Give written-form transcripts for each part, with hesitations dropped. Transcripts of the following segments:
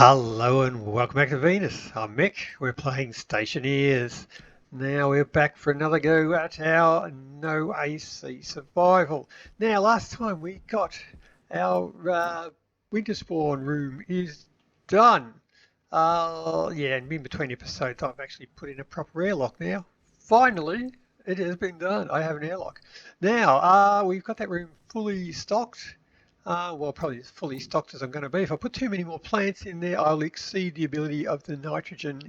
Hello and welcome back to Venus. I'm Mick. We're playing Stationeers. Now we're back for another go at our no AC survival. Now last time we got our winterspawn room is done. Yeah, and in between episodes I've actually put in a proper airlock now. Finally, it has been done. I have an airlock. Now we've got that room fully stocked. Well, probably as fully stocked as I'm going to be. If I put too many more plants in there, I'll exceed the ability of the nitrogen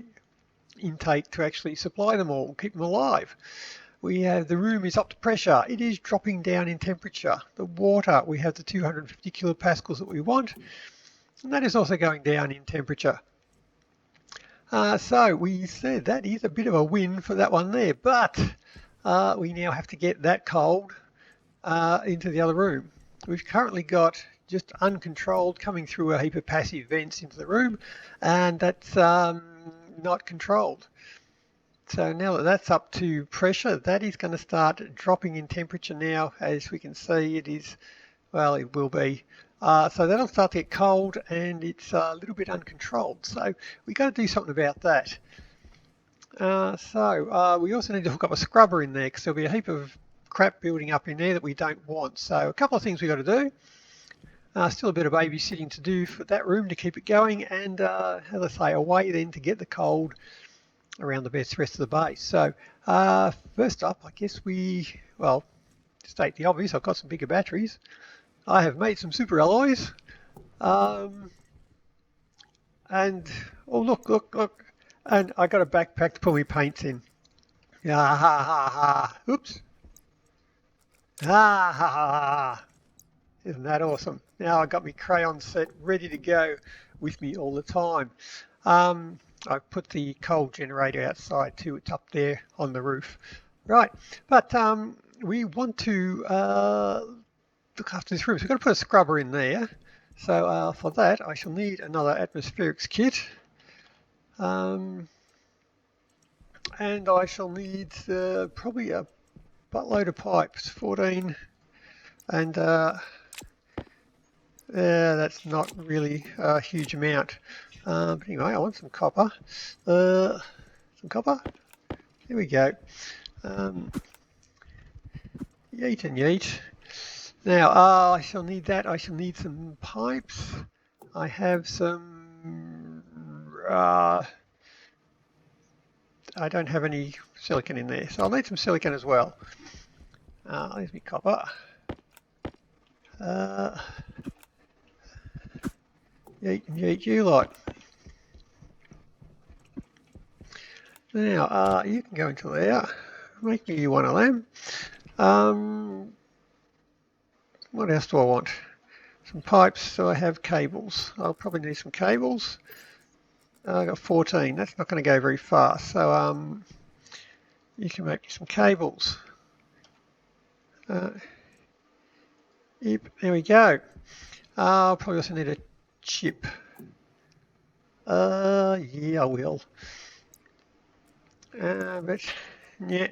intake to actually supply them all, keep them alive. The room is up to pressure. It is dropping down in temperature. The water, we have the 250 kilopascals that we want, and that is also going down in temperature. So we said that is a bit of a win for that one there, but we now have to get that cold into the other room. We've currently got just uncontrolled coming through a heap of passive vents into the room, and that's not controlled. So now that that's up to pressure, that is going to start dropping in temperature now. As we can see, it is, well, it will be. So that'll start to get cold, and it's a little bit uncontrolled. So we've got to do something about that. We also need to hook up a scrubber in there, because there'll be a heap of crap building up in there that we don't want. So a couple of things we've got to do. Still a bit of babysitting to do for that room to keep it going, and as I say, a way then to get the cold around the rest of the base. So first up, I guess to state the obvious, I've got some bigger batteries. I have made some super alloys, and oh look, and I got a backpack to put my paints in. Oops. Isn't that awesome? Now I've got my crayon set ready to go with me all the time. I've put the cold generator outside too. It's up there on the roof. Right, but we want to look after this room. So we've got to put a scrubber in there. So for that I shall need another atmospherics kit. And I shall need probably a buttload of pipes, 14, and that's not really a huge amount. But anyway, I want some copper. Here we go. Yeet and yeet. Now I shall need that. I shall need some pipes. I have some. I don't have any silicon in there, so I'll need some silicon as well. There's my copper. Yeet and yeet you lot. Now you can go into there. Make me one of them. What else do I want? Some pipes, so I have cables. I'll probably need some cables. I've got 14. That's not going to go very fast, so you can make me some cables. Yep, there we go. I'll probably also need a chip. Yeah, I will. But yeah,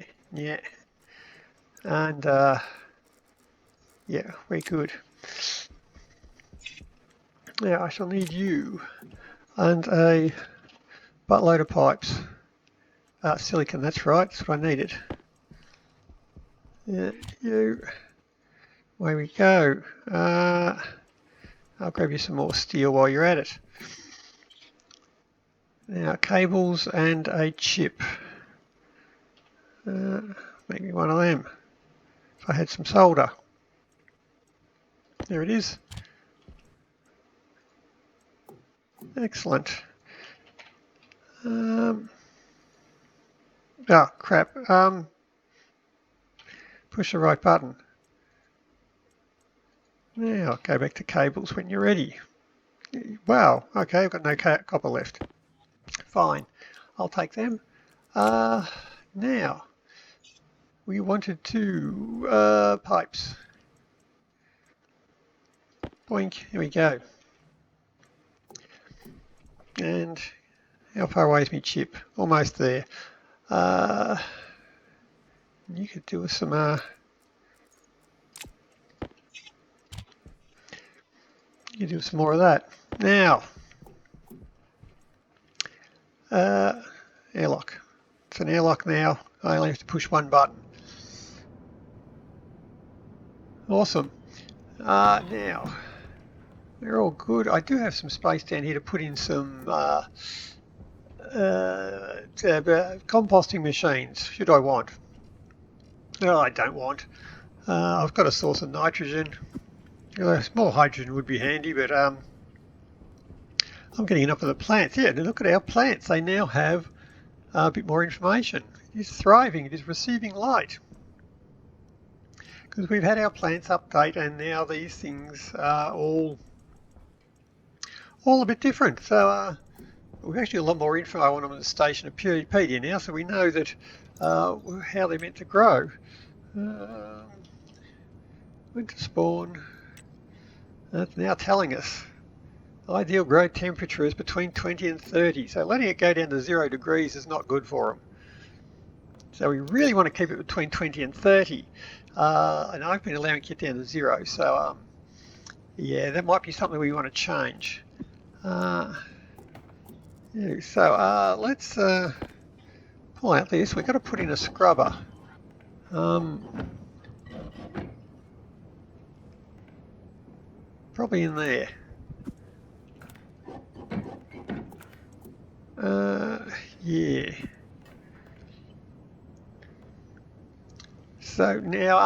and yeah, we're good. Now I shall need you and a buttload of pipes. Silicon, that's right, that's what I needed. Yeah, you. Away we go. I'll grab you some more steel while you're at it. Now, cables and a chip. Make me one of them. If I had some solder. There it is. Excellent. Oh, crap. Push the right button. Now, go back to cables when you're ready. Wow, okay, I've got no copper left. Fine, I'll take them. Now, we wanted two pipes. Boink, here we go. And how far away is my chip? Almost there. You could do with some you do some more of that. Now, Airlock. It's an airlock now. I only have to push one button. Awesome. Now, they're all good. I do have some space down here to put in some composting machines, should I want. No, I don't want. I've got a source of nitrogen. A small hydrogen would be handy, but I'm getting enough of the plants. Yeah, and look at our plants. They now have a bit more information. It is thriving. It is receiving light. Because we've had our plants update, and now these things are all a bit different. So we've actually a lot more info on them in the Stationepedia now, so we know that how they're meant to grow. Winterspawn. That's now telling us ideal grow temperature is between 20 and 30. So letting it go down to 0 degrees is not good for them. So we really want to keep it between 20 and 30. And I've been allowing it down to 0. So yeah, that might be something we want to change. Yeah, so let's pull out this. We've got to put in a scrubber. Probably in there. Yeah. So now,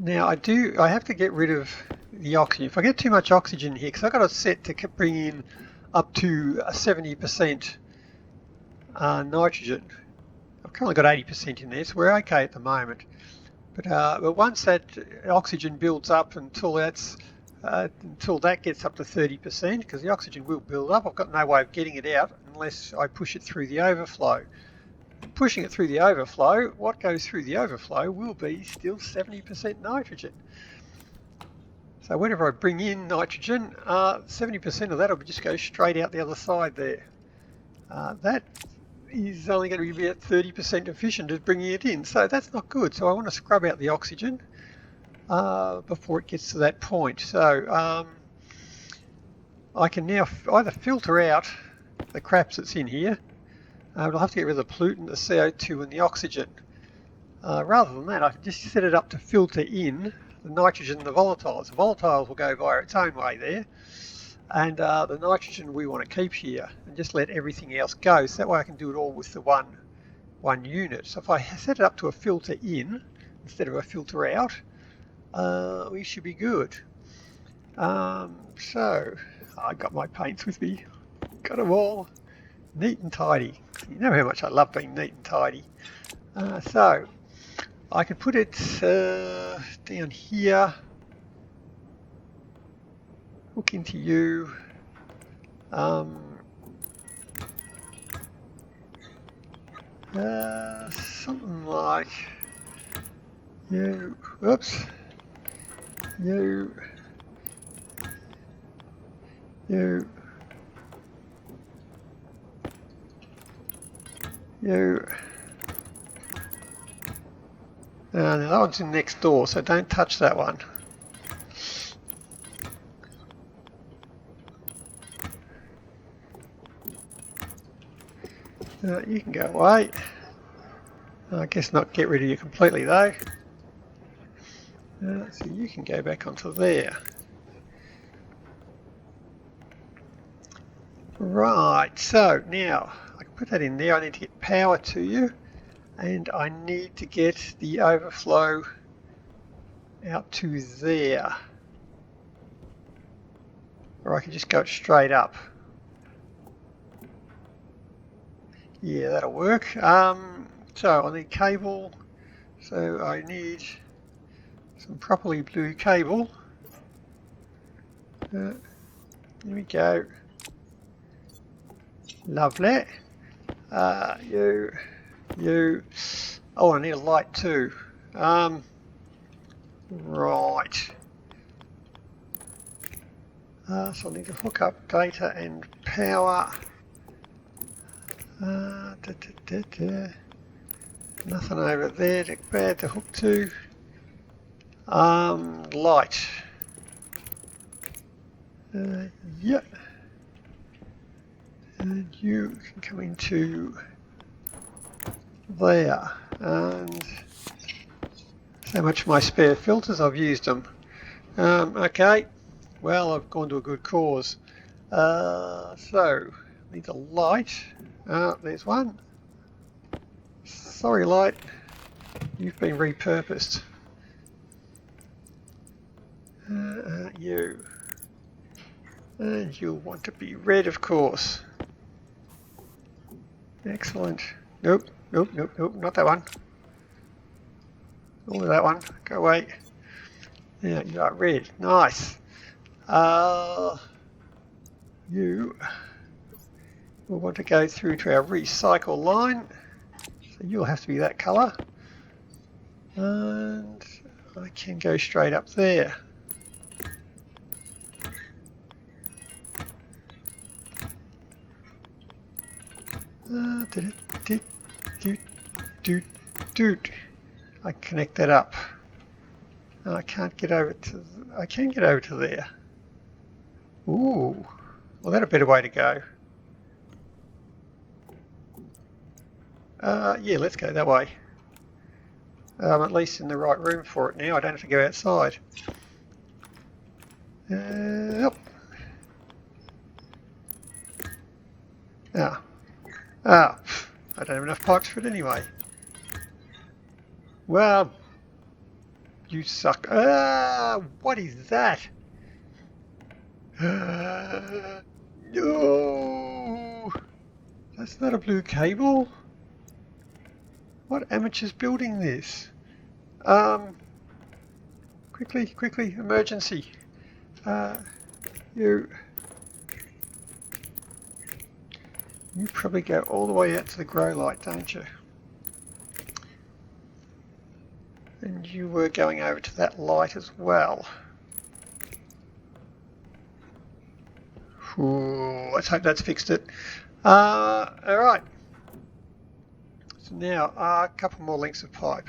I have to get rid of the oxygen. If I get too much oxygen here, because I've got it set to bring in up to 70% nitrogen. I've currently got 80% in there, so we're okay at the moment. But once that oxygen builds up until that gets up to 30%, because the oxygen will build up, I've got no way of getting it out unless I push it through the overflow. Pushing it through the overflow, what goes through the overflow will be still 70% nitrogen. So whenever I bring in nitrogen, 70% of that will just go straight out the other side there. That is only going to be about 30% efficient at bringing it in, so that's not good. So I want to scrub out the oxygen before it gets to that point. So I can now either filter out the craps that's in here, but I'll have to get rid of the pollutant, the CO2 and the oxygen. Rather than that, I can just set it up to filter in the nitrogen and the volatiles. The volatiles will go via its own way there, and the nitrogen we want to keep here and just let everything else go, so that way I can do it all with the one unit. So if I set it up to a filter in instead of a filter out, we should be good. So I got my paints with me, got them all neat and tidy. You know how much I love being neat and tidy. So I could put it down here, hook into you, something like you, whoops, you, now that one's in next door, so don't touch that one. You can go away. I guess not get rid of you completely though. So you can go back onto there. Right, so now I can put that in there. I need to get power to you, and I need to get the overflow out to there, or I can just go straight up. Yeah, that'll work. So I need cable, so I need some properly blue cable. There we go. Lovely. You. Oh, I need a light too. Right. So I need to hook up data and power. Nothing over there bad to hook to. Light. Yep. you can come into there. And so much for my spare filters, I've used them. Okay, well, I've gone to a good cause. So, need a light. There's one. Sorry, light. You've been repurposed. You. And you'll want to be red, of course. Excellent. Nope, nope, nope, nope, not that one. Oh, that one. Go away. Yeah, you are red. Nice. You will want to go through to our recycle line. So you'll have to be that colour. And I can go straight up there. I connect that up. I can't get over to. I can get over to there. Ooh, well, that's a better way to go. Yeah, let's go that way. I'm at least in the right room for it now. I don't have to go outside. Yep. I don't have enough pipes for it anyway. Well, you suck. What is that? No, that's not a blue cable. What amateur's building this? Quickly, emergency. You probably go all the way out to the grow light, don't you? And you were going over to that light as well. Ooh, let's hope that's fixed it. Alright. So now, a couple more lengths of pipe.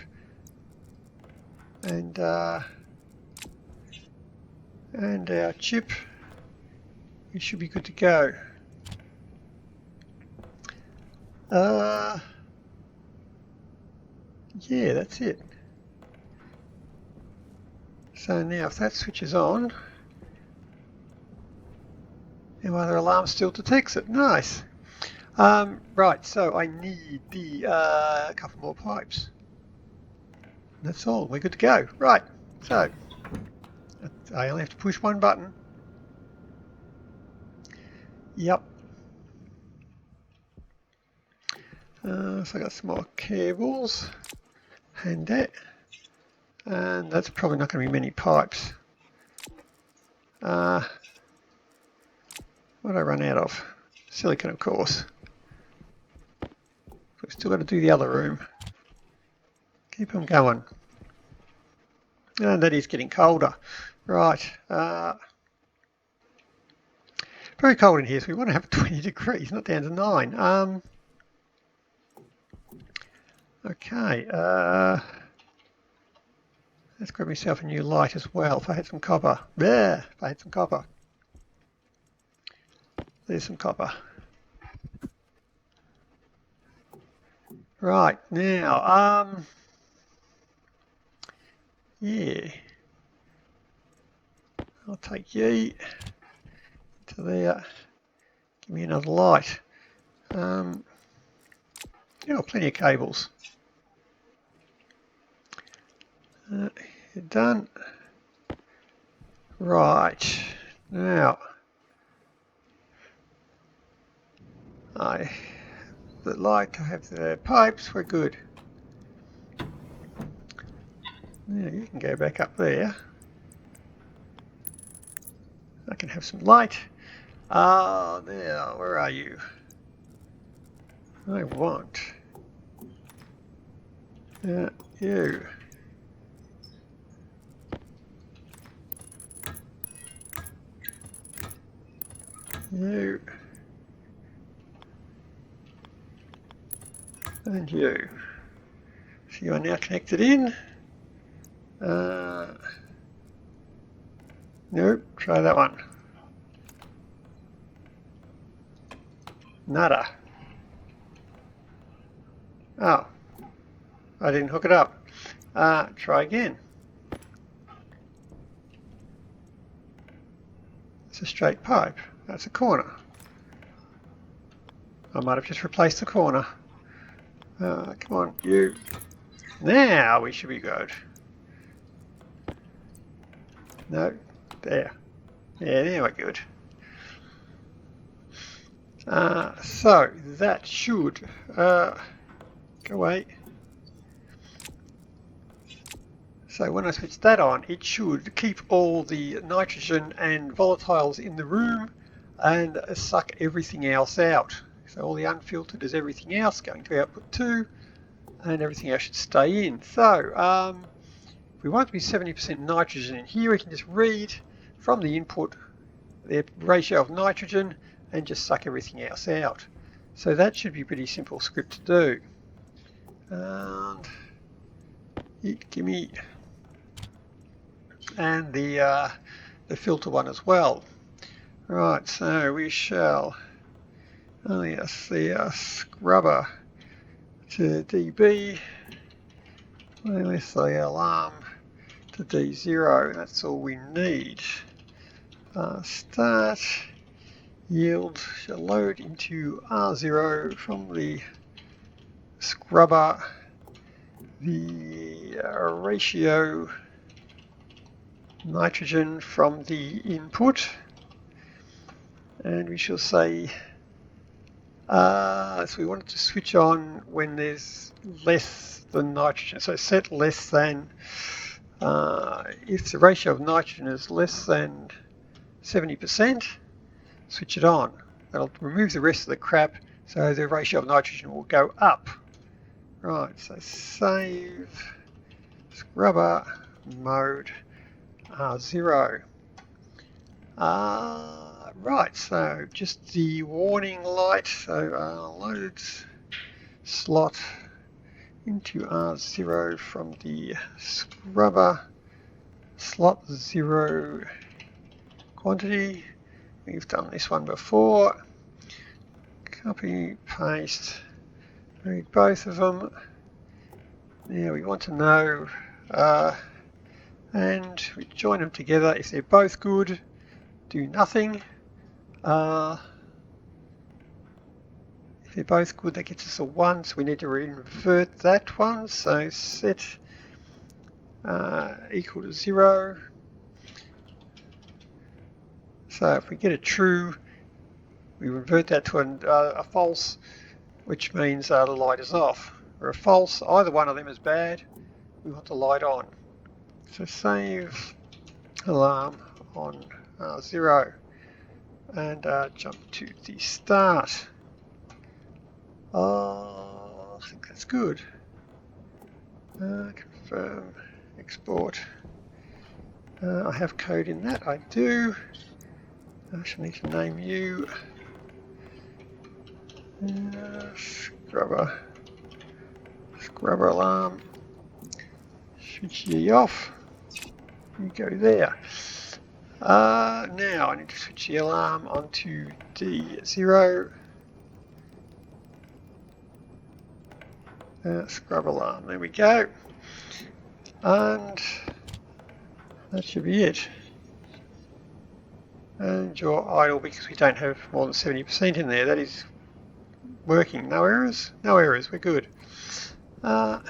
And our chip, we should be good to go. Yeah, that's it. So now if that switches on, our other alarm still detects it. Nice. Right, so I need the couple more pipes. That's all. We're good to go. Right, so I only have to push one button. Yep. So I got some more cables and that. And that's probably not going to be many pipes. What did I run out of? Silicon, of course. We've still got to do the other room. Keep them going. And that is getting colder. Right. Very cold in here, so we want to have 20 degrees, not down to 9. Okay. Let's grab myself a new light as well. If I had some copper. There! If I had some copper. There's some copper. Right, now, yeah. I'll take you to there. Give me another light. Yeah, plenty of cables. You're done. Right, now, I would like to have the pipes, we're good. Now you can go back up there. I can have some light. Now, where are you? I want you. You. And you. So you are now connected in. Nope, try that one. Nada. Oh, I didn't hook it up. Try again. It's a straight pipe. That's a corner. I might have just replaced the corner. Come on, you. Now we should be good. No, there. Yeah, there we're good. So that should go away. So when I switch that on, it should keep all the nitrogen and volatiles in the room and suck everything else out. So all the unfiltered is everything else going to output 2, and everything else should stay in. So if we want it to be 70% nitrogen in here, we can just read from the input the ratio of nitrogen and just suck everything else out. So that should be a pretty simple script to do. And gimme, and the filter one as well. Right, so we shall alias the scrubber to dB, alias the alarm to D0. That's all we need. Start yield shall load into R0 from the scrubber. The ratio nitrogen from the input, and we shall say so we want it to switch on when there's less than nitrogen. So set less than, if the ratio of nitrogen is less than 70%, switch it on. That'll remove the rest of the crap, so the ratio of nitrogen will go up. Right, so save scrubber mode R0. Right, so just the warning light. So loads slot into R0 from the scrubber slot 0 quantity. We've done this one before. Copy, paste, read both of them. Now we want to know, and we join them together. If they're both good, do nothing. If they're both good, that gets us a 1, so we need to invert that one. So set equal to 0. So if we get a true, we revert that to a false, which means the light is off. Or a false, either one of them is bad. We want the light on. So save alarm on 0 and jump to the start. I think that's good. Confirm, export. I have code in that, I do. I shall need to name you scrubber alarm. Switch ye off. You go there. Now I need to switch the alarm onto D0. Scrub alarm. There we go. And that should be it. And you're idle because we don't have more than 70% in there. That is working. No errors? No errors. We're good. Right.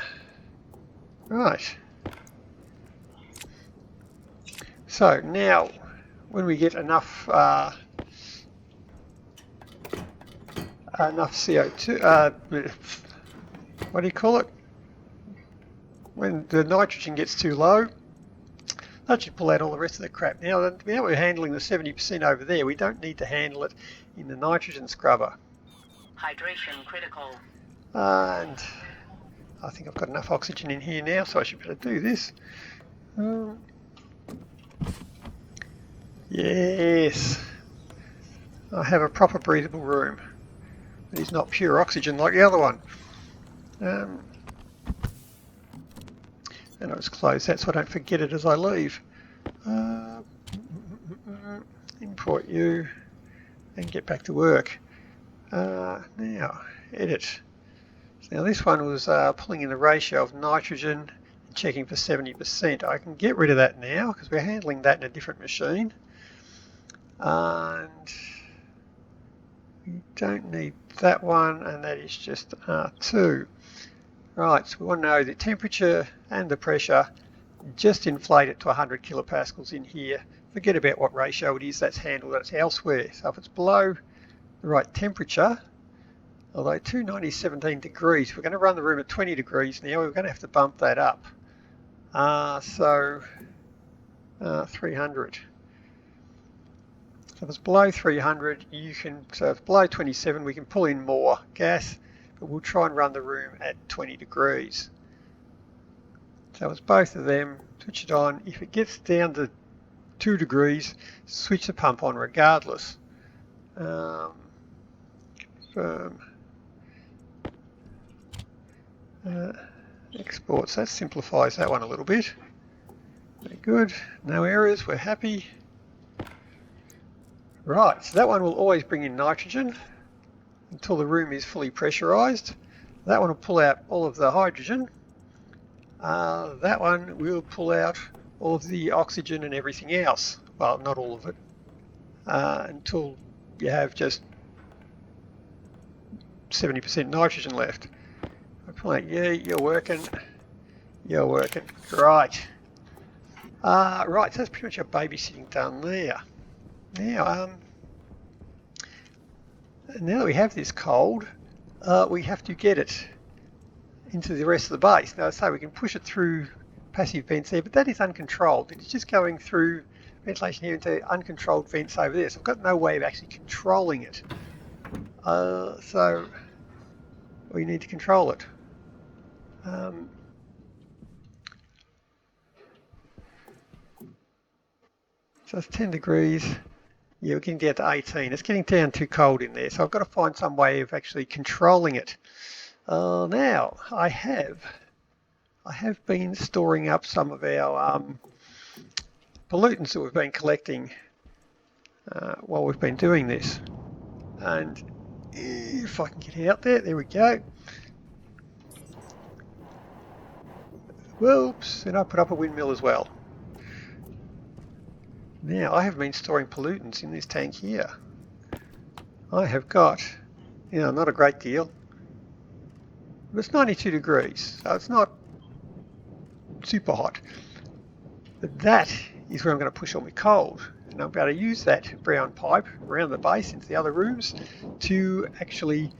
So now, when we get enough CO2, what do you call it? When the nitrogen gets too low, that should pull out all the rest of the crap. Now we're handling the 70% over there. We don't need to handle it in the nitrogen scrubber. Hydration critical. And I think I've got enough oxygen in here now, so I should be able to do this. Yes, I have a proper breathable room. It is not pure oxygen like the other one. And I just close that so I don't forget it as I leave. Import you and get back to work. Now, edit. So now this one was pulling in the ratio of nitrogen and checking for 70%. I can get rid of that now because we're handling that in a different machine. And we don't need that one, and that is just R2. Right, so we want to know the temperature and the pressure. Just inflate it to 100 kilopascals in here. Forget about what ratio it is, that's handled, that's elsewhere. So if it's below the right temperature, although 290 is 17 degrees, we're going to run the room at 20 degrees now, we're going to have to bump that up. 300. So if it's below 300, so if it's below 27, we can pull in more gas, but we'll try and run the room at 20 degrees. So it's both of them, switch it on. If it gets down to 2 degrees, switch the pump on regardless. Confirm. Exports, that simplifies that one a little bit. Very good, no errors, we're happy. Right, so that one will always bring in nitrogen until the room is fully pressurized. That one will pull out all of the hydrogen. That one will pull out all of the oxygen and everything else. Well, not all of it, until you have just 70% nitrogen left. Yeah, you're working. You're working. Right. Right, so that's pretty much our babysitting done there. Now, now that we have this cold, we have to get it into the rest of the base. Now, so we can push it through passive vents there, but that is uncontrolled. It's just going through ventilation here into uncontrolled vents over there. So I've got no way of actually controlling it. So we need to control it. So it's 10 degrees. Yeah, we're getting down to 18. It's getting down too cold in there, so I've got to find some way of actually controlling it. Now, I have been storing up some of our pollutants that we've been collecting while we've been doing this. And if I can get out there we go. Whoops, and I put up a windmill as well. Now, I have been storing pollutants in this tank here. I have got, not a great deal, but it's 92 degrees, so it's not super hot. But that is where I'm going to push all my cold. And I'm going to use that brown pipe around the base into the other rooms to actually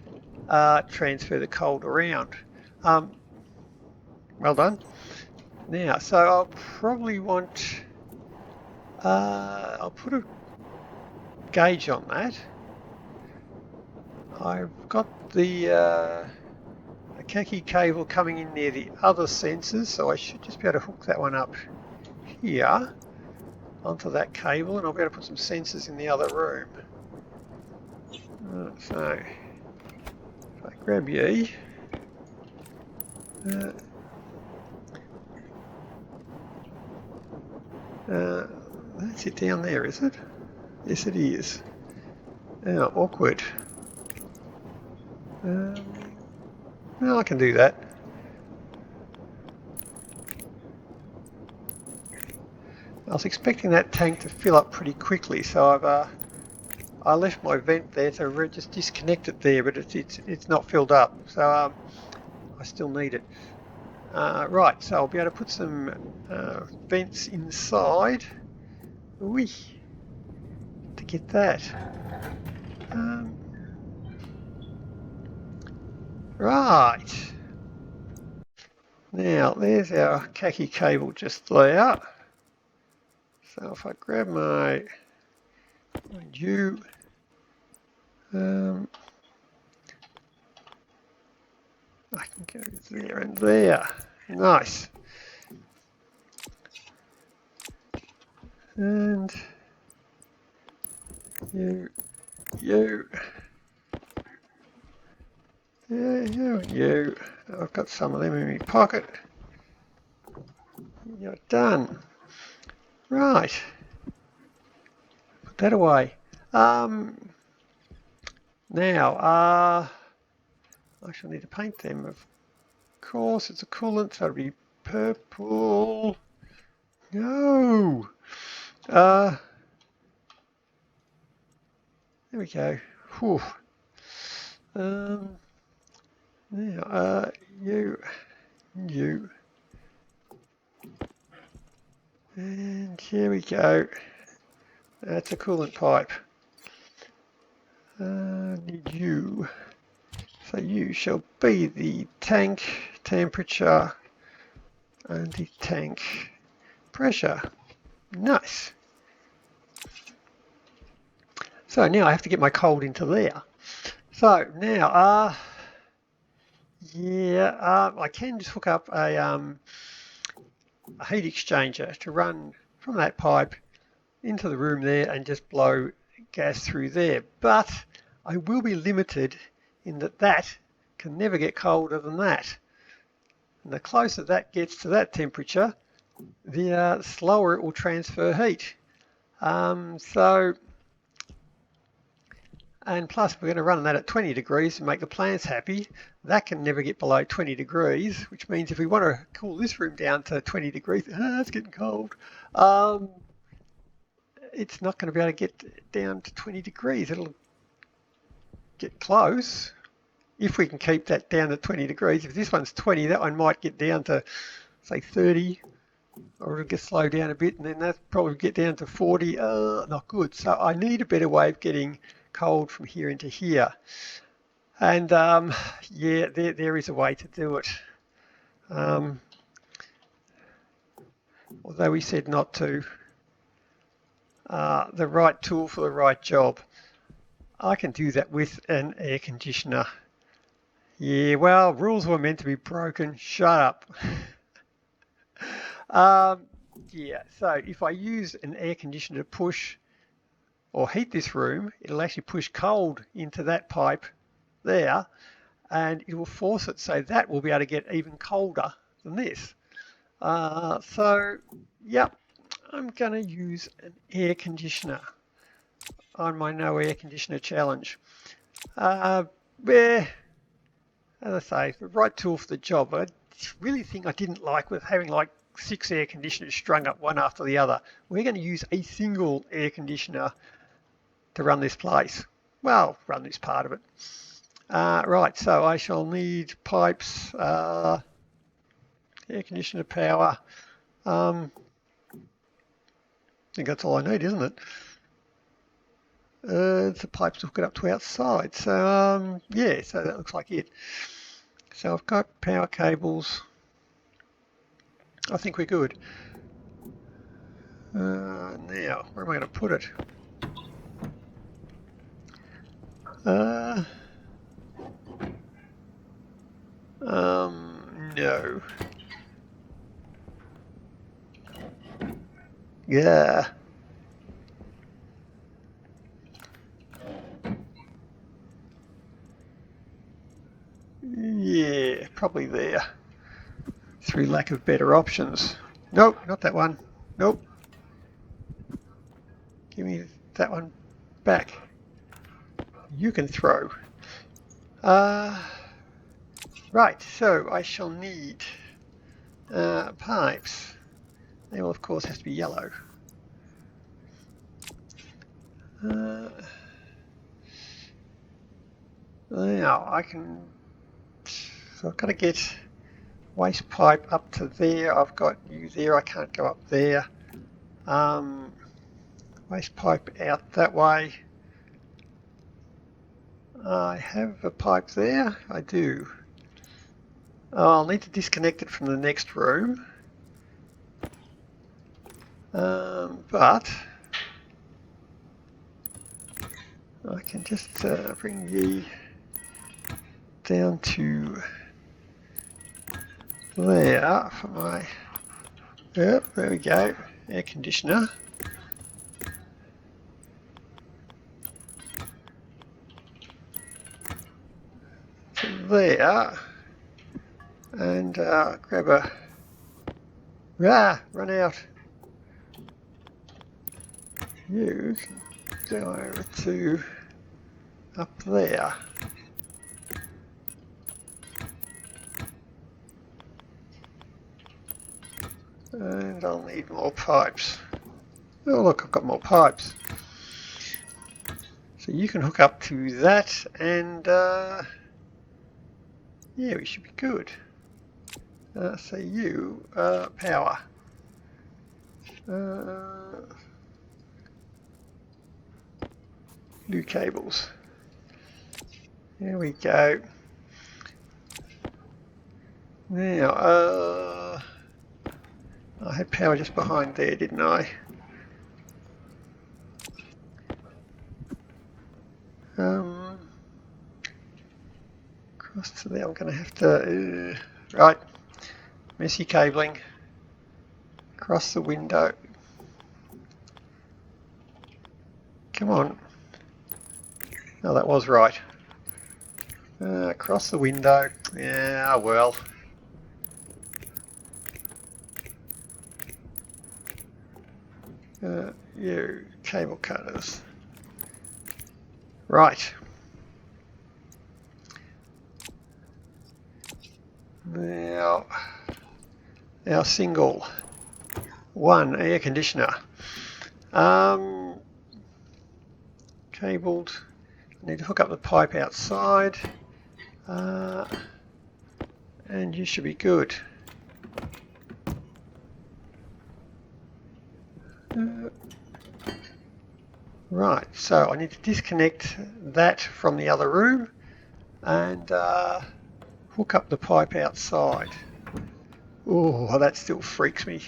transfer the cold around. Well done. Now, so I'll probably want... I'll put a gauge on that. I've got the khaki cable coming in near the other sensors, so I should just be able to hook that one up here onto that cable, and I'll be able to put some sensors in the other room. So if I grab ye, that's it down there, is it? Yes, it is. Now, awkward. Well, I can do that. I was expecting that tank to fill up pretty quickly, so I left my vent there to just disconnect it there, but it's not filled up, so I still need it. Right, so I'll be able to put some vents inside. Whee! To get that. Right. Now, there's our khaki cable just there. So if I grab my U, I can go there and there. Nice. And you. You. I've got some of them in my pocket. You're done. Right. Put that away. Now, I shall need to paint them. Of course, it's a coolant, so it'll be purple. No. There we go. Whew. Now, you, and here we go. That's a coolant pipe. Need you. So you shall be the tank temperature and the tank pressure. Nice. So now I have to get my cold into there. So now, I can just hook up a heat exchanger to run from that pipe into the room there and just blow gas through there. But I will be limited in that can never get colder than that. And the closer that gets to that temperature, the slower it will transfer heat. And plus we're going to run that at 20 degrees to make the plants happy. That can never get below 20 degrees, which means if we want to cool this room down to 20 degrees, it's getting cold. It's not going to be able to get down to 20 degrees. It'll get close if we can keep that down to 20 degrees. If this one's 20, that one might get down to, say, 30, or it'll get slowed down a bit, and then that'll probably get down to 40. Not good. So I need a better way of getting cold from here into here. And yeah, there is a way to do it. Although we said not to. The right tool for the right job. I can do that with an air conditioner. Yeah, well, rules were meant to be broken. Shut up. Yeah, so if I use an air conditioner to push or heat this room, it'll actually push cold into that pipe there, and it will force it so that will be able to get even colder than this. So, yep, I'm going to use an air conditioner on my no air conditioner challenge. Where, as I say, the right tool for the job. I really think I didn't like with having like 6 air conditioners strung up one after the other. We're going to use a single air conditioner to run this place. Well, run this part of it. Right, so I shall need pipes, air conditioner power. I think that's all I need, isn't it? The pipes hook it up to outside. So yeah, so that looks like it. So I've got power cables. I think we're good. Now, where am I going to put it? No. Yeah. Yeah, probably there. Through lack of better options. Nope, not that one. Nope. Give me that one back. You can throw. Right, so I shall need pipes. They will of course have to be yellow. Now I can, so I've got to get waste pipe up to there. I've got you there, I can't go up there. Waste pipe out that way. I have a pipe there, I do. I'll need to disconnect it from the next room. But I can just bring ye down to there for my, yep, there we go, air conditioner. To there, and grab a, run out. You can go over to up there. And I'll need more pipes. Oh look, I've got more pipes. So you can hook up to that and yeah, we should be good. So you, power. New cables. There we go. Now, I had power just behind there, didn't I? Across to there, I'm going to have to, right, messy cabling, across the window. Come on. Oh, that was right. Across the window. Yeah, well. You cable cutters. Right. Now, our single one air conditioner. Cabled. Need to hook up the pipe outside. And you should be good. Right, so I need to disconnect that from the other room and hook up the pipe outside. Oh, that still freaks me.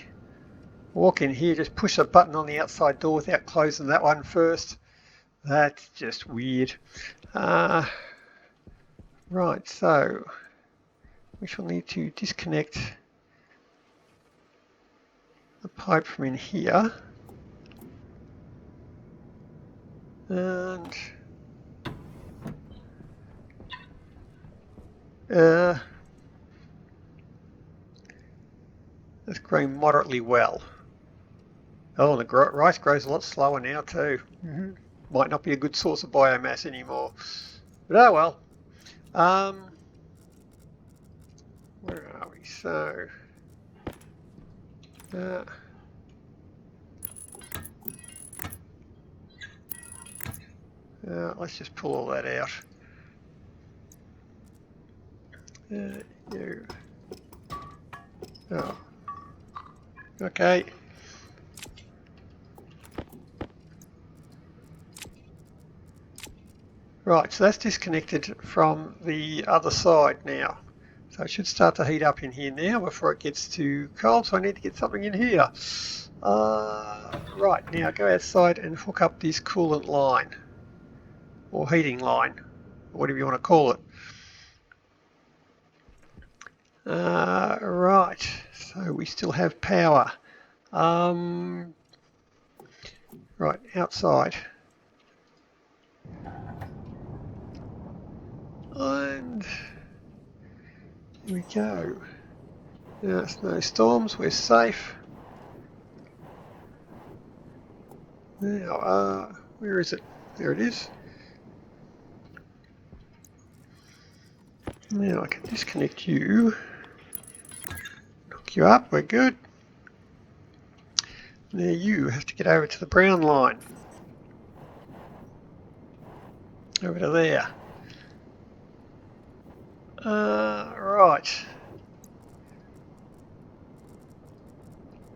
Walk in here, just push a button on the outside door without closing that one first. That's just weird. Right, so we shall need to disconnect the pipe from in here. And it's growing moderately well. Oh, and the rice grows a lot slower now too. Might not be a good source of biomass anymore. But oh well. Where are we? So let's just pull all that out. You. Oh. Okay. Right, so that's disconnected from the other side now. So it should start to heat up in here now before it gets too cold, so I need to get something in here. Right, now go outside and hook up this coolant line, or heating line, or whatever you want to call it. Right, so we still have power. Right, outside. And here we go. Now it's no storms, we're safe. Now, where is it? There it is. Now I can disconnect you. Hook you up, we're good. Now you have to get over to the brown line. Over to there. Right.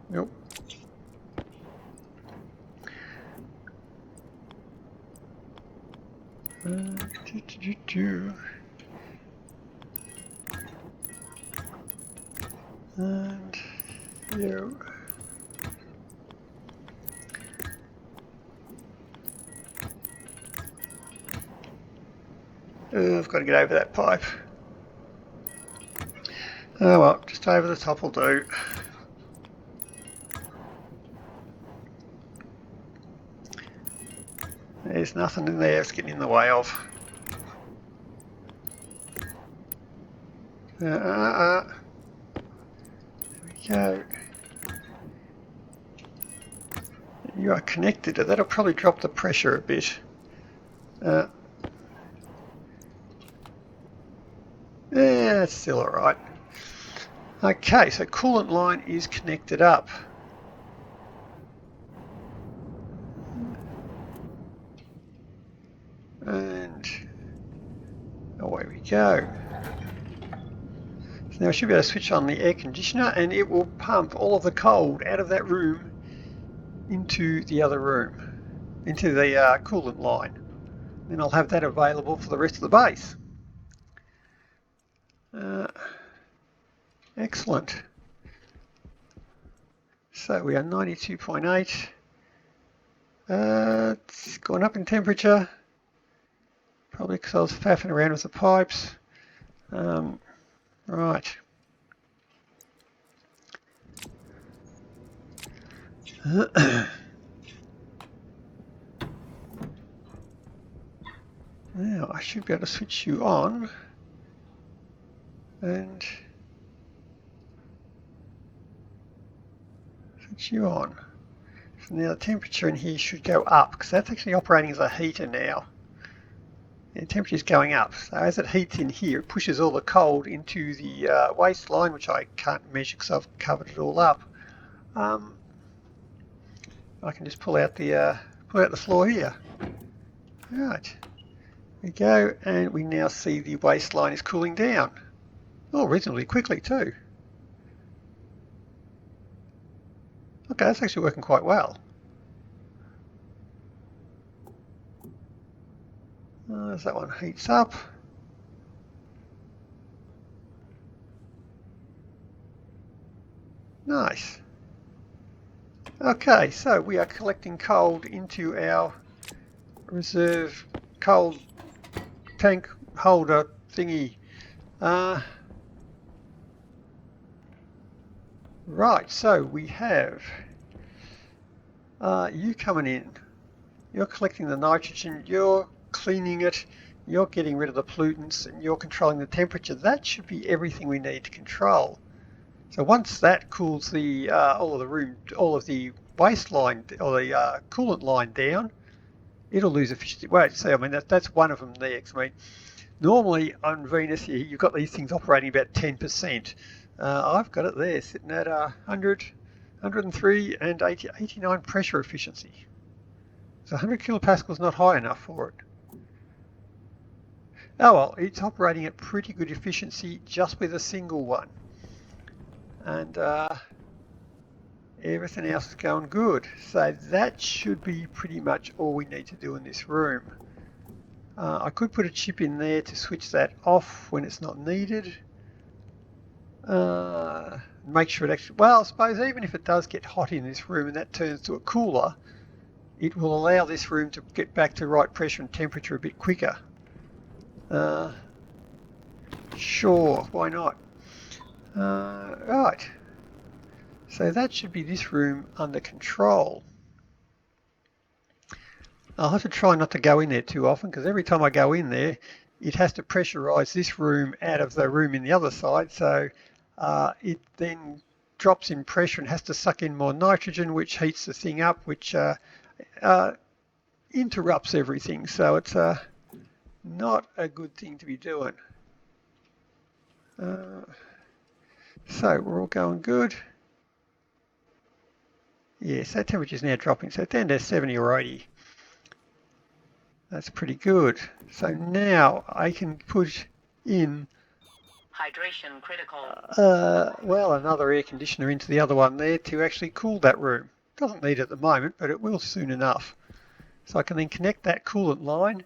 Nope. And you. I've got to get over that pipe. Oh well, just over the top will do. There's nothing in there it's getting in the way of. There we go. You are connected. That'll probably drop the pressure a bit. That's still alright. Okay, so coolant line is connected up. And away we go. So now I should be able to switch on the air conditioner and it will pump all of the cold out of that room into the other room, into the coolant line. Then I'll have that available for the rest of the base. Excellent. So we are 92.8. It's gone up in temperature, probably because I was faffing around with the pipes. Right. Now I should be able to switch you on and switch you on. So now the temperature in here should go up because that's actually operating as a heater now. The temperature is going up. So as it heats in here, it pushes all the cold into the waistline, which I can't measure because I've covered it all up. I can just pull out the floor here. Right. We go, and we now see the waistline is cooling down. Oh, reasonably quickly too. Okay, that's actually working quite well. As that one heats up. Nice. Okay, so we are collecting cold into our reserve cold tank holder thingy. Right, so we have you coming in. You're collecting the nitrogen, you're cleaning it, you're getting rid of the pollutants, and you're controlling the temperature. That should be everything we need to control. So once that cools the all of the waistline or the coolant line down, it'll lose efficiency. Well, so I mean that's one of them there. I mean, normally on Venus you've got these things operating about 10%. I've got it there sitting at 100, 103 and 89 pressure efficiency. So 100 kilopascals not high enough for it. Oh well, it's operating at pretty good efficiency just with a single one. And everything else is going good. So that should be pretty much all we need to do in this room. I could put a chip in there to switch that off when it's not needed. Make sure it actually, well, I suppose even if it does get hot in this room and that turns to a cooler, it will allow this room to get back to right pressure and temperature a bit quicker. Sure, why not? Right, so that should be this room under control. I'll have to try not to go in there too often because every time I go in there it has to pressurize this room out of the room in the other side, so it then drops in pressure and has to suck in more nitrogen, which heats the thing up, which interrupts everything, so it's not a good thing to be doing. So we're all going good. Yes, that temperature is now dropping, so down to 70 or 80. That's pretty good. So now I can put in Hydration critical. well, another air conditioner into the other one there to actually cool that room. Doesn't need it at the moment, but it will soon enough. So I can then connect that coolant line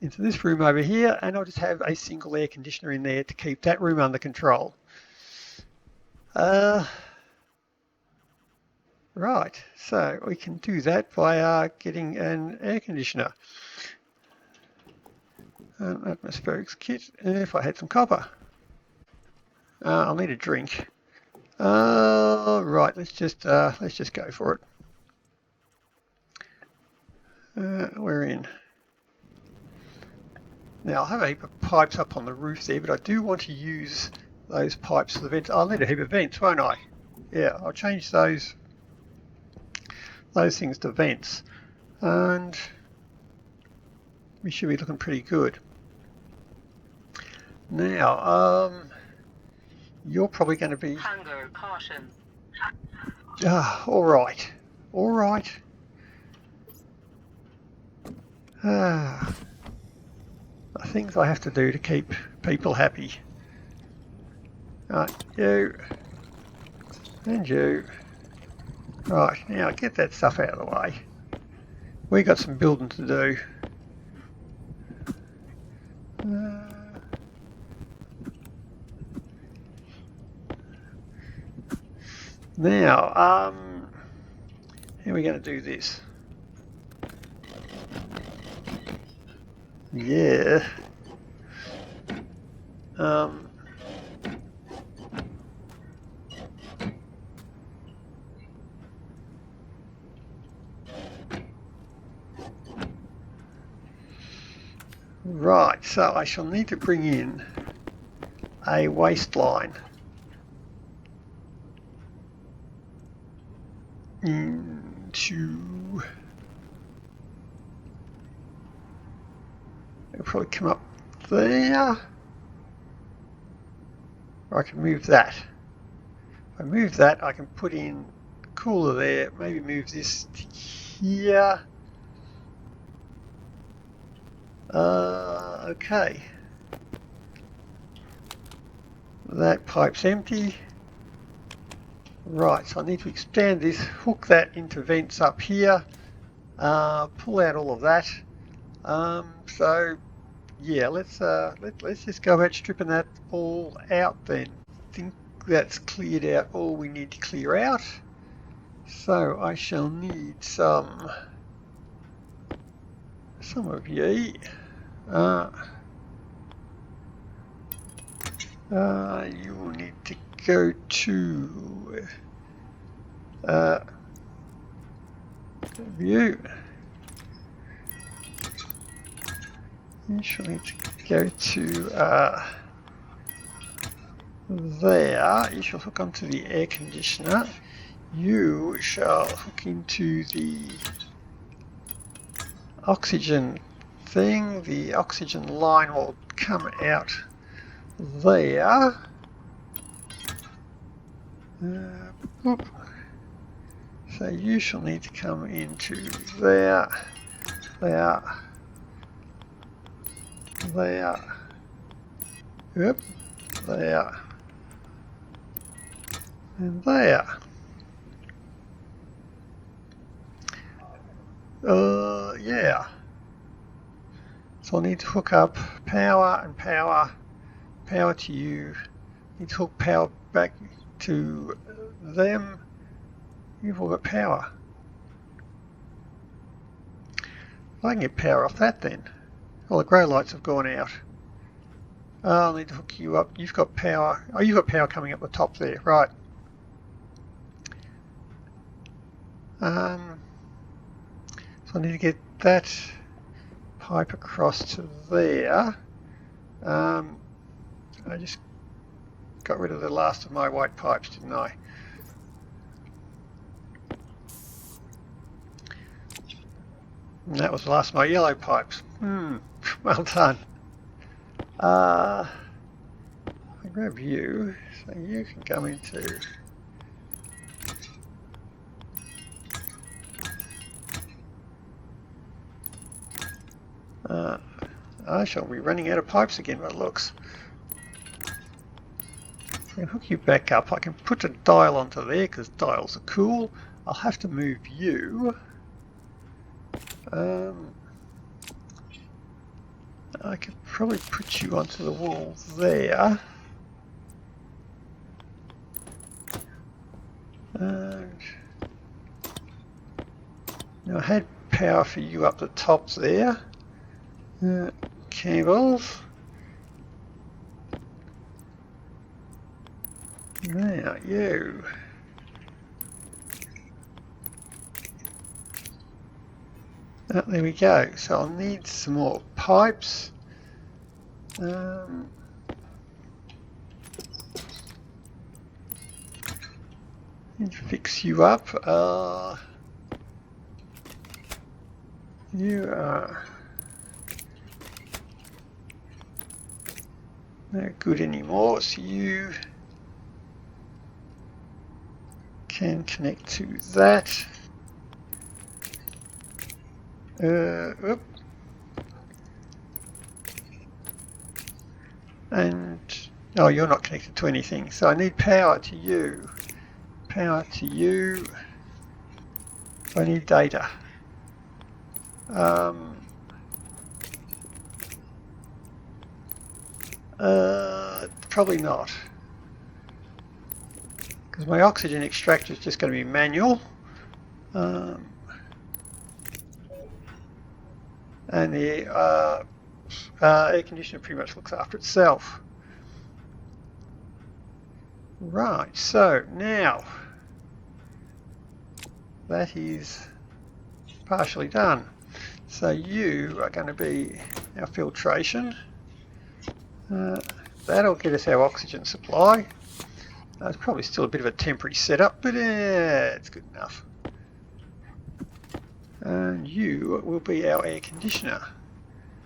into this room over here, and I'll just have a single air conditioner in there to keep that room under control. Right, so we can do that by getting an air conditioner. An atmospherics kit, if I had some copper. I'll need a drink. Right, let's just go for it. We're in. Now I'll have a heap of pipes up on the roof there, but I do want to use those pipes for the vents. I'll need a heap of vents, won't I? Yeah, I'll change those things to vents, and we should be looking pretty good. Now, You're probably going to be... Hunger caution. all right. All right. Things I have to do to keep people happy. Right, you. And you. Right, now get that stuff out of the way. We got some building to do. Now, how are we going to do this? Yeah. Right, so I shall need to bring in a waistline into... It'll probably come up there. Or I can move that. If I move that, I can put in cooler there. Maybe move this to here. Okay. That pipe's empty. Right, so I need to expand this, hook that into vents up here, pull out all of that. So yeah, let's just go about stripping that all out then. I think that's cleared out all we need to clear out. So I shall need some of ye. You will need to go to view. You shall need to go to there. You shall hook onto the air conditioner. You shall hook into the oxygen thing. The oxygen line will come out there. So you shall need to come into there, there, there, yep, there, and there. Yeah. So I need to hook up power and power to you. Need to hook power back to them. You've all got power. I can get power off that then. All the grow lights have gone out. I'll need to hook you up. You've got power. Oh, you've got power coming up the top there, right? So I need to get that pipe across to there. I just got rid of the last of my white pipes, didn't I? And that was the last of my yellow pipes. Well done. I grab you, so you can come into... I shall be running out of pipes again, what it looks. I can hook you back up. I can put a dial onto there because dials are cool. I'll have to move you. I could probably put you onto the wall there. And now I had power for you up the top there. Cables. Now you. Oh, there we go. So I'll need some more pipes. And fix you up. You are no good anymore. So you can connect to that. Oop. And oh, you're not connected to anything, so I need power to you. Power to you. So I need data. Probably not, because my oxygen extractor is just going to be manual, and the air conditioner pretty much looks after itself. Right, so now that is partially done. So you are going to be our filtration. That'll get us our oxygen supply. It's probably still a bit of a temporary setup, but it's good enough. And you will be our air conditioner.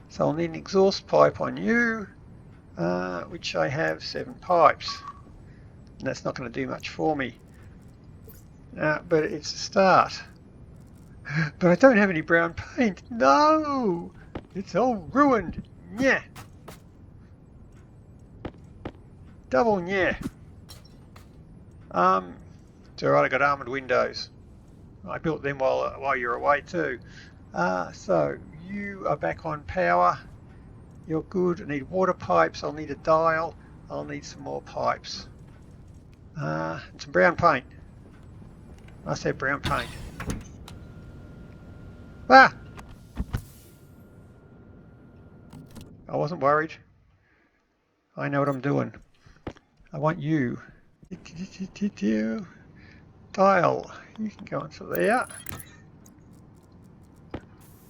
So I'll need an exhaust pipe on you, which I have 7 pipes. And that's not going to do much for me. But it's a start. But I don't have any brown paint. No! It's all ruined. Yeah. Double yeah. It's alright, I got armoured windows. I built them while you're away too. So you are back on power. You're good. I need water pipes. I'll need a dial. I'll need some more pipes. And some brown paint. I said brown paint. Ah! I wasn't worried. I know what I'm doing. I want you. Dial. You can go onto there.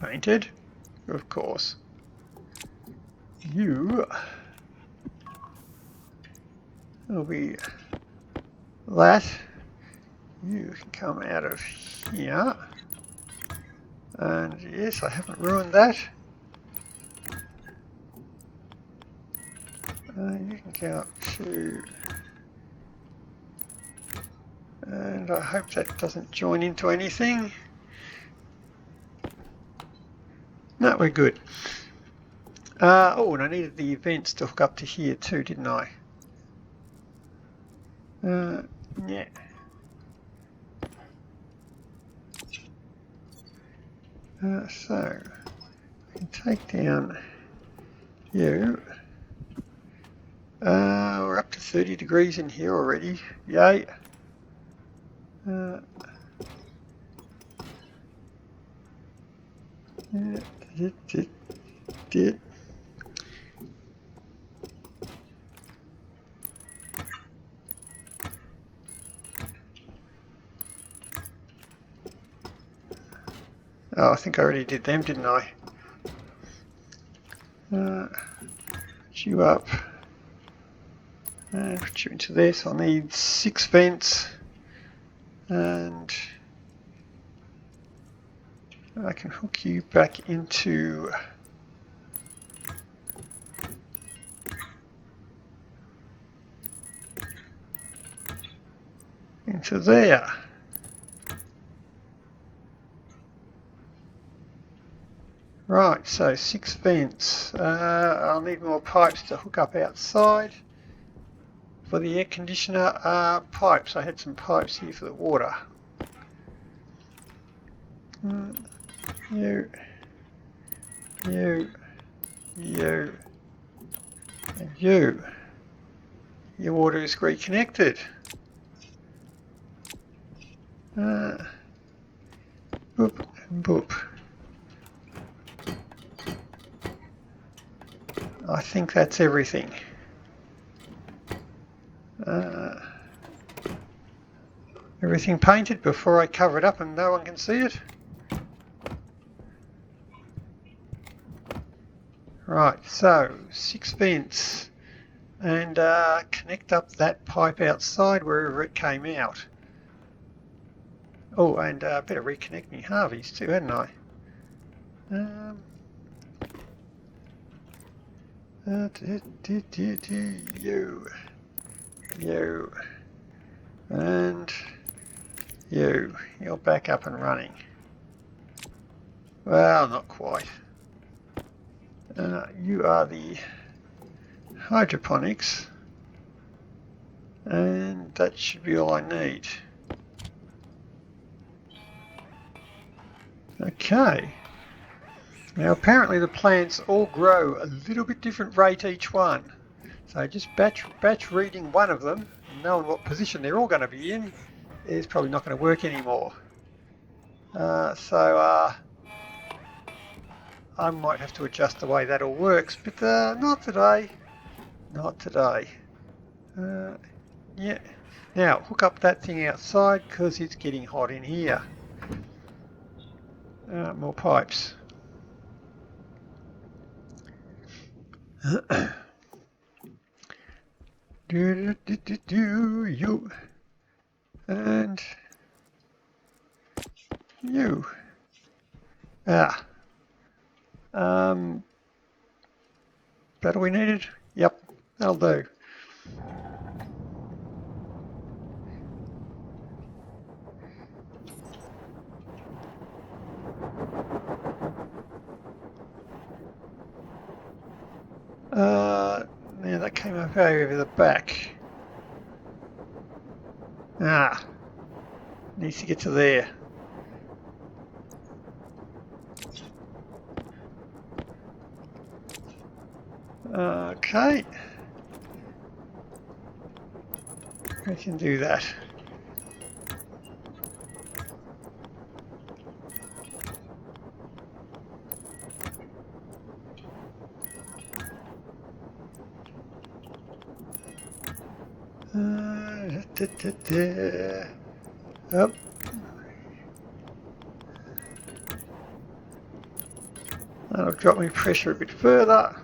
Painted. Of course. You will be that. You can come out of here. And yes, I haven't ruined that. You can go up to, and I hope that doesn't join into anything. No, we're good. Oh, and I needed the vents to hook up to here too, didn't I? Yeah. So I can take down you. We're up to 30 degrees in here already. Yay. Oh, I think I already did them, didn't I? Put you up. And put you into this. I'll need 6 vents. And I can hook you back into there. Right, so 6 vents. I'll need more pipes to hook up outside. For the air conditioner, pipes. I had some pipes here for the water. You, and you. Your water is reconnected. Boop and boop. I think that's everything. Everything painted before I cover it up and no one can see it. Right, so 6 vents and connect up that pipe outside wherever it came out. Oh, and better reconnect me Harveys too, hadn't I? You, and You're back up and running. Well, not quite. You are the hydroponics, and that should be all I need. Okay. Now apparently the plants all grow a little bit different rate each one. So just batch reading one of them, and knowing what position they're all going to be in, is probably not going to work anymore. I might have to adjust the way that all works, but not today. Not today. Yeah. Now hook up that thing outside because it's getting hot in here. More pipes. You and you. Battle we needed? Yep, that'll do. Now that came up over the back. Needs to get to there. Okay. I can do that. Up. That'll drop me pressure a bit further.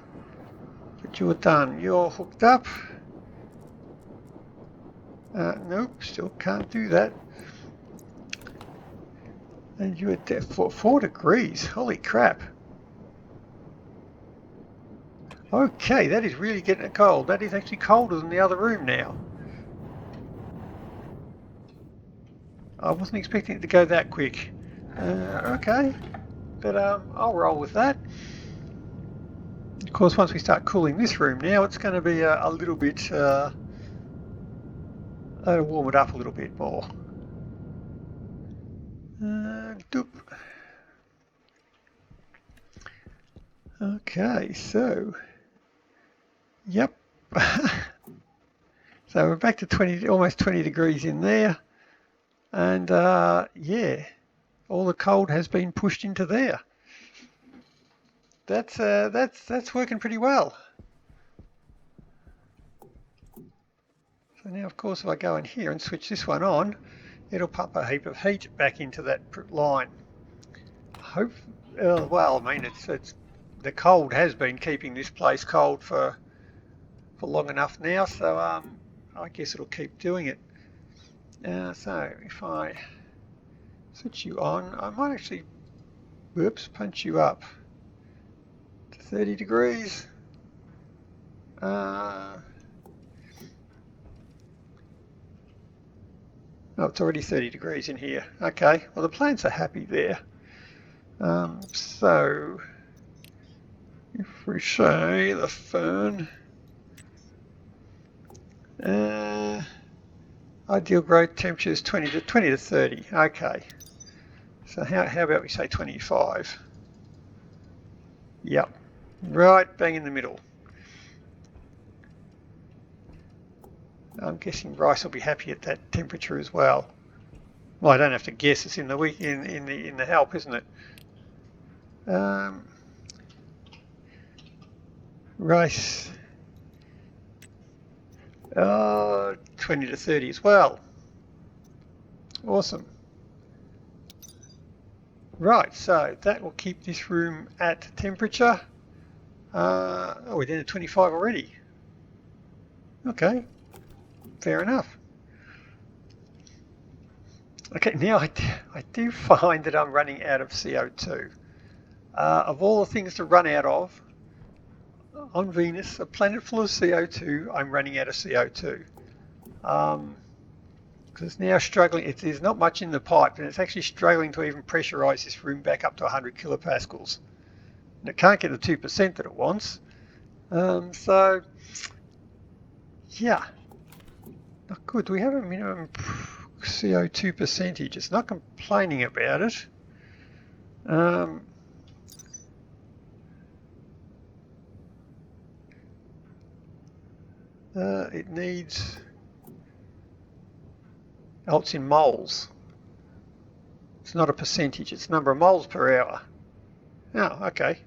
But you're done. You're hooked up. Nope, still can't do that. And you're at 4 degrees. Holy crap. Okay, that is really getting it cold. That is actually colder than the other room now. I wasn't expecting it to go that quick. Okay, but I'll roll with that. Of course, once we start cooling this room now, it's going to be a little bit, warm it up a little bit more. Doop. Okay, so, yep. So we're back to almost 20 degrees in there. And yeah, all the cold has been pushed into there. That's working pretty well. So now, of course, if I go in here and switch this one on, it'll pump a heap of heat back into that line. Well, I mean, it's the cold has been keeping this place cold for long enough now, so I guess it'll keep doing it. So if I switch you on, I might actually, punch you up to 30 degrees. Oh, it's already 30 degrees in here. Okay, well the plants are happy there. So if we say the fern, ideal growth temperature is 20 to 30. Okay. So how about we say 25? Yep. Right bang in the middle. I'm guessing rice will be happy at that temperature as well. Well, I don't have to guess. It's in the help, isn't it? Rice. 20 to 30 as well. Awesome. Right, so that will keep this room at temperature. We're down to 25 already. Okay, fair enough. Okay, now I do find that I'm running out of CO2. Of all the things to run out of, on Venus, a planet full of CO2, I'm running out of CO2. because it's now struggling. There's not much in the pipe, and it's actually struggling to even pressurise this room back up to 100 kilopascals. And it can't get the 2% that it wants. So, yeah, not good. Do we have a minimum CO2 percentage? It's not complaining about it. It needs... Oh, it's in moles. It's not a percentage, it's number of moles per hour. Oh, okay.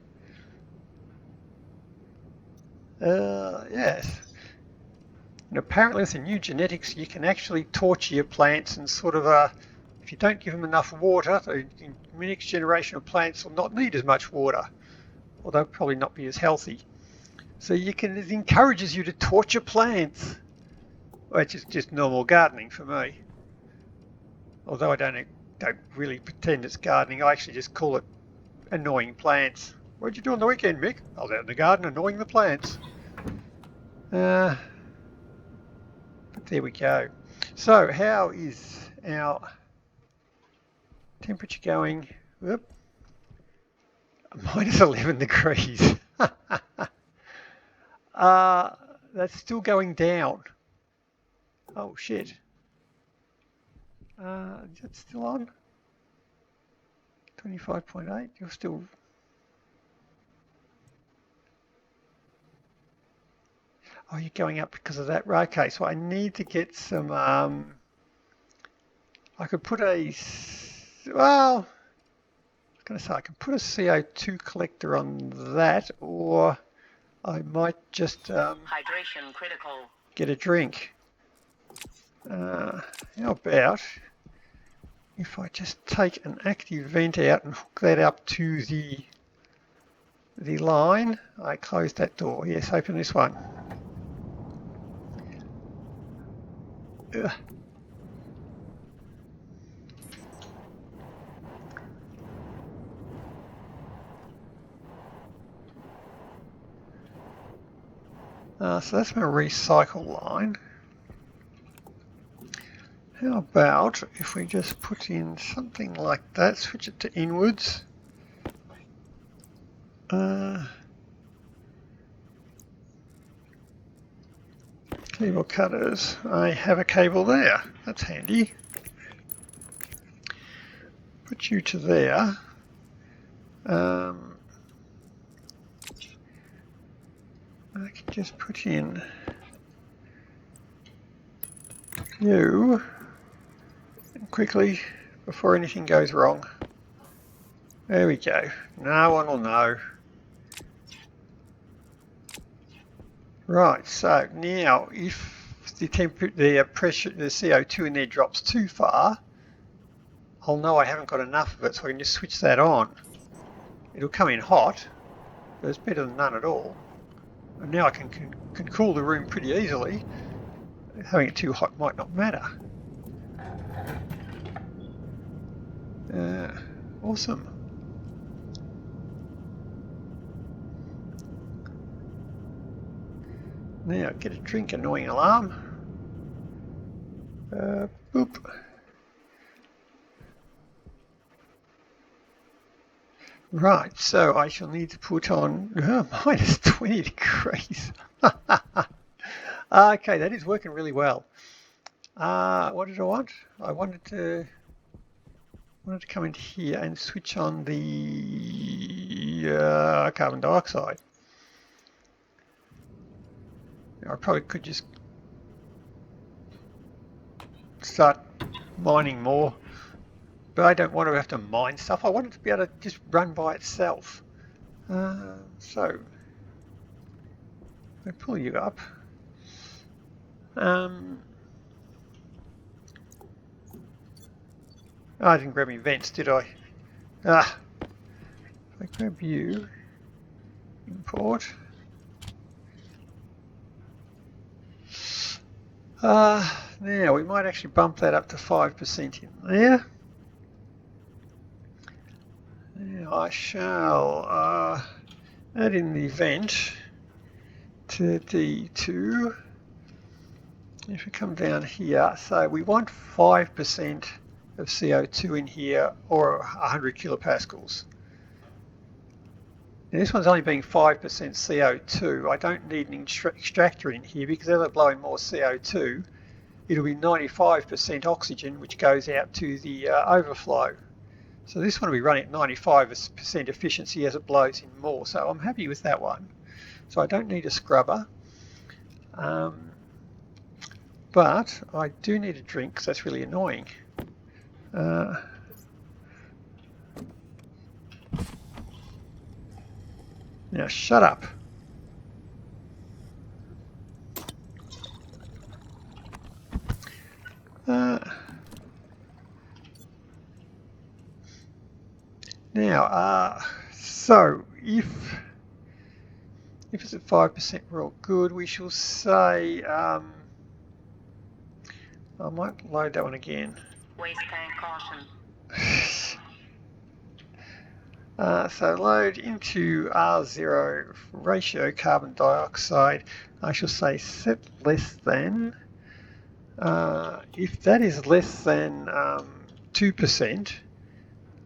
Yes. And apparently with the new genetics, you can actually torture your plants and sort of, if you don't give them enough water, the next generation of plants will not need as much water, or they'll probably not be as healthy. So you can, it encourages you to torture plants, which is just normal gardening for me. Although I don't really pretend it's gardening, I actually just call it annoying plants. What'd you do on the weekend, Mick? I was out in the garden annoying the plants. But there we go. So how is our temperature going? Whoop. Minus 11 degrees. That's still going down. Oh shit. Is that still on? 25.8. You're still... Oh, you're going up because of that. Right, okay, so I need to get some... I could put a... Well, I was going to say I could put a CO2 collector on that, or I might just Hydration critical. get a drink. How about if I just take an active vent out and hook that up to the line. I close that door. Yes, open this one. Ugh. So that's my recycle line. How about if we just put in something like that, switch it to inwards. Cable cutters. I have a cable there. That's handy. Put you to there. I can just put in you quickly before anything goes wrong. There we go. No one will know. Right, so now if the pressure, the CO2 in there drops too far, I'll know I haven't got enough of it, so I can just switch that on. It'll come in hot, but it's better than none at all. And now I can cool the room pretty easily. Having it too hot might not matter. Awesome. Now get a drink, annoying alarm. Boop. Right, so I shall need to put on minus 20 degrees. Okay, that is working really well. What did I want? I wanted to come into here and switch on the carbon dioxide. I probably could just start mining more, but I don't want to have to mine stuff. I want it to be able to just run by itself. So I pull you up. I didn't grab my vents, did I? If I grab you, import. Now we might actually bump that up to 5% in there. Now I shall add in the vent to D2. if we come down here, so we want 5% of CO2 in here or 100 kilopascals. Now this one's only being 5% CO2. I don't need an extractor in here because as I blow in more CO2, it'll be 95% oxygen, which goes out to the overflow. So this one will be running at 95% efficiency as it blows in more. So I'm happy with that one. So I don't need a scrubber. But I do need a drink because that's really annoying. Now shut up. Now, so if it's at 5%, we're all good. We shall say, I might load that one again. Waste tank caution. So load into R0 ratio carbon dioxide. I shall say set less than. If that is less than 2%,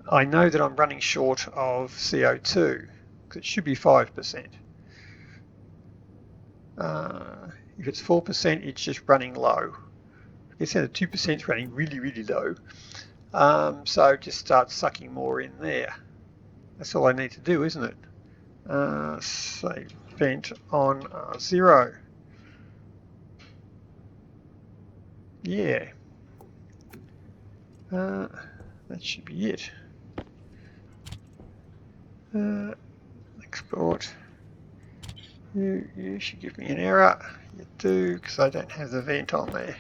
I know that I'm running short of CO2 because it should be 5%. If it's 4%, it's just running low. It said 2% is running really, really low. So just start sucking more in there. That's all I need to do, isn't it? Say vent on R0. Yeah. That should be it. Export. You should give me an error. You do, because I don't have the vent on there.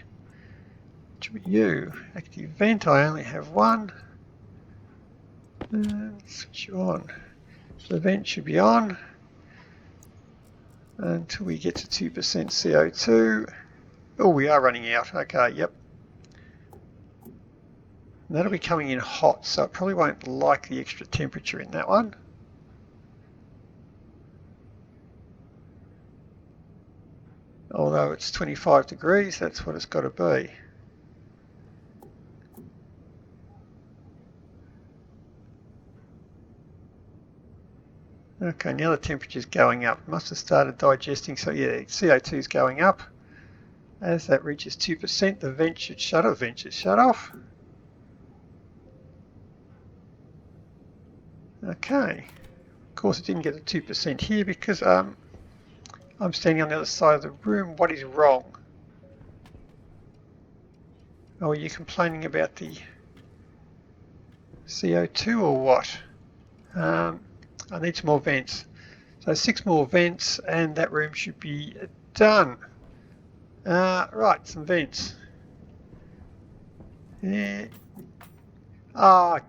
It should be you. Active vent, I only have one. Switch you on. So the vent should be on until we get to 2% CO2. Oh, we are running out. Okay, yep. And that'll be coming in hot, so it probably won't like the extra temperature in that one. Although it's 25 degrees, that's what it's got to be. Okay, now the temperature's going up. It must have started digesting, so yeah, CO2 is going up. As that reaches 2%, the vent should shut off. Vent should shut off. Okay. Of course, it didn't get to 2% here because I'm standing on the other side of the room. What is wrong? Oh, are you complaining about the CO2 or what? I need some more vents. So 6 more vents and that room should be done. Right, some vents. Yeah. Oh,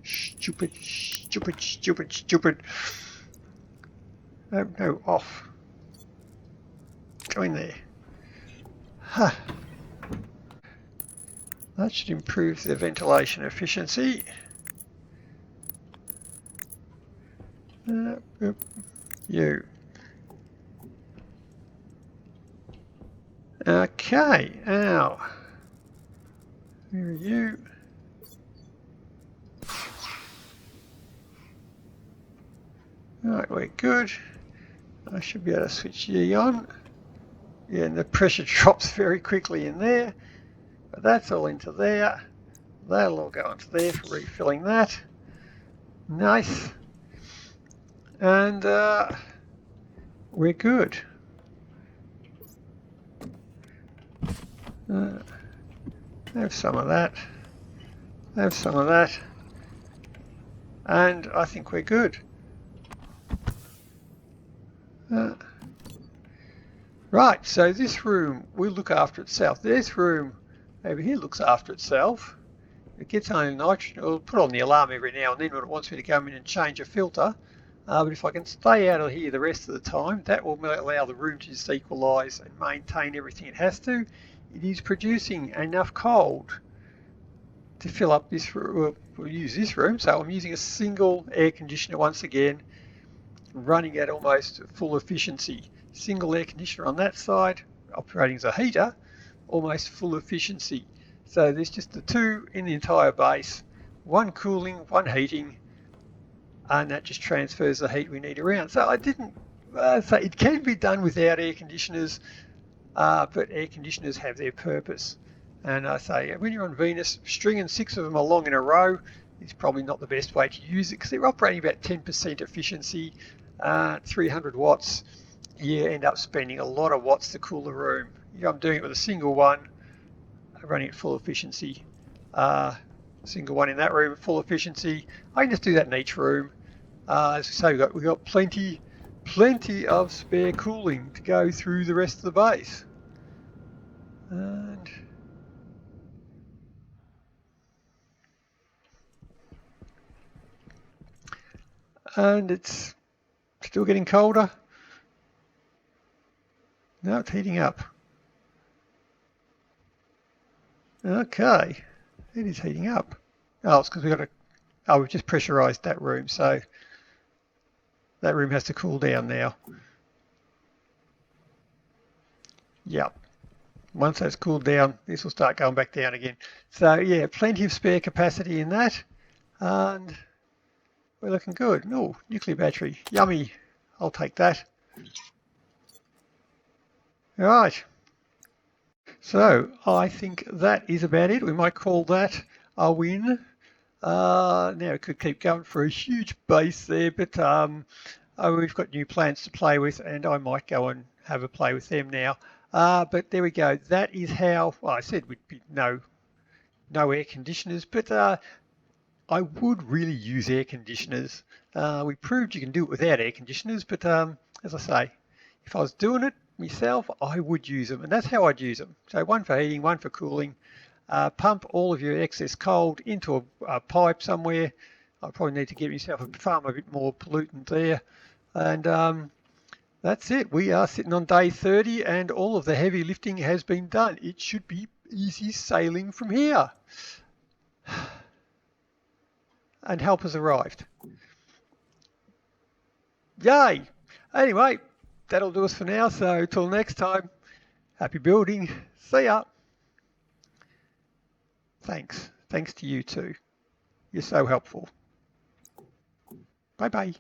stupid. No, off. Go in there. Huh. That should improve the ventilation efficiency. You. Okay, now, where are you? Alright, we're good. I should be able to switch you on. Yeah, and the pressure drops very quickly in there. But that's all into there. That'll all go into there for refilling that. Nice. And we're good. Have some of that. Have some of that. And I think we're good. Right, so this room will look after itself. This room over here looks after itself. It gets on nitrogen. It'll put on the alarm every now and then when it wants me to come in and change a filter. But if I can stay out of here the rest of the time, that will allow the room to just equalise and maintain everything it has to. It is producing enough cold to fill up this room. We'll use this room, so I'm using a single air conditioner once again, running at almost full efficiency. single air conditioner on that side, operating as a heater, almost full efficiency. So there's just the two in the entire base, one cooling, one heating, and that just transfers the heat we need around. So I didn't say it can be done without air conditioners, but air conditioners have their purpose. And I say when you're on Venus, stringing 6 of them along in a row is probably not the best way to use it because they're operating about 10% efficiency, 300 watts. You end up spending a lot of watts to cool the room. I'm doing it with a single one, running at full efficiency. Single one in that room, full efficiency. I can just do that in each room. As I say, we've got plenty of spare cooling to go through the rest of the base. And it's still getting colder. No, it's heating up. Okay, it is heating up. Oh, it's because we've just pressurized that room, so that room has to cool down now. Yep. Once that's cooled down, this will start going back down again. So yeah, plenty of spare capacity in that, and we're looking good. Oh, nuclear battery, yummy. I'll take that. All right. So I think that is about it. We might call that a win. Now it could keep going for a huge base there, but we've got new plants to play with, and I might go and have a play with them now. But there we go. That is how. Well, I said we'd be no air conditioners, but I would really use air conditioners. We proved you can do it without air conditioners, but as I say, if I was doing it myself, I would use them, and that's how I'd use them. So one for heating, one for cooling. Pump all of your excess cold into a pipe somewhere. I probably need to get myself a farm a bit more pollutant there, and that's it. We are sitting on day 30, and all of the heavy lifting has been done. It should be easy sailing from here. And help has arrived. Yay! Anyway, that'll do us for now. So till next time, happy building. See ya. Thanks. Thanks to you too. You're so helpful. Bye bye.